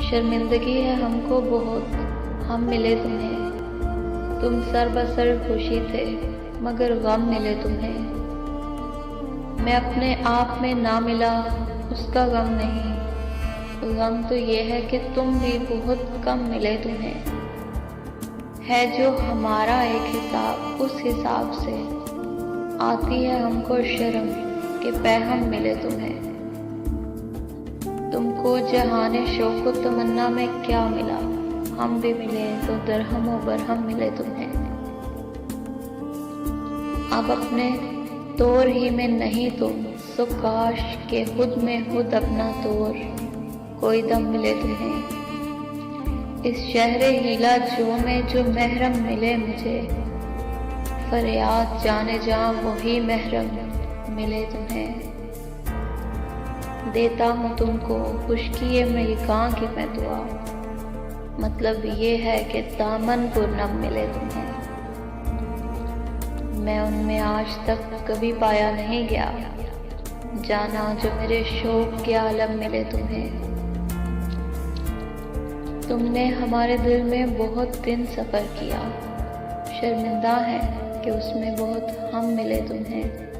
शर्मिंदगी है हमको बहुत, हम मिले तुम्हें। तुम सर बसर खुशी थे मगर गम मिले तुम्हें। मैं अपने आप में ना मिला उसका गम नहीं, गम तो ये है कि तुम भी बहुत कम मिले तुम्हें। है जो हमारा एक हिसाब, उस हिसाब से आती है हमको शर्म कि पैहम मिले तुम्हें। तुमको जहाने शौक़ तमन्ना में क्या मिला, हम भी मिले तो दरहम व बरहम मिले तुम्हें। अब अपने तौर ही में नहीं तुम, सो काश के खुद में खुद अपना तौर कोई दम मिले तुम्हें। इस शहरे हीला जो में जो महरम मिले मुझे, फरियाद जाने जा वही महरम मिले तुम्हें। देता हूँ तुमको खुशकी मेरी कां की मैं दुआ, मतलब ये है कि दामन पुरनम मिले तुम्हें। मैं उनमें आज तक कभी पाया नहीं गया, जाना जो मेरे शौक़ के आलम मिले तुम्हें। तुमने हमारे दिल में बहुत दिन सफ़र किया, शर्मिंदा है कि उसमें बहुत हम मिले तुम्हें।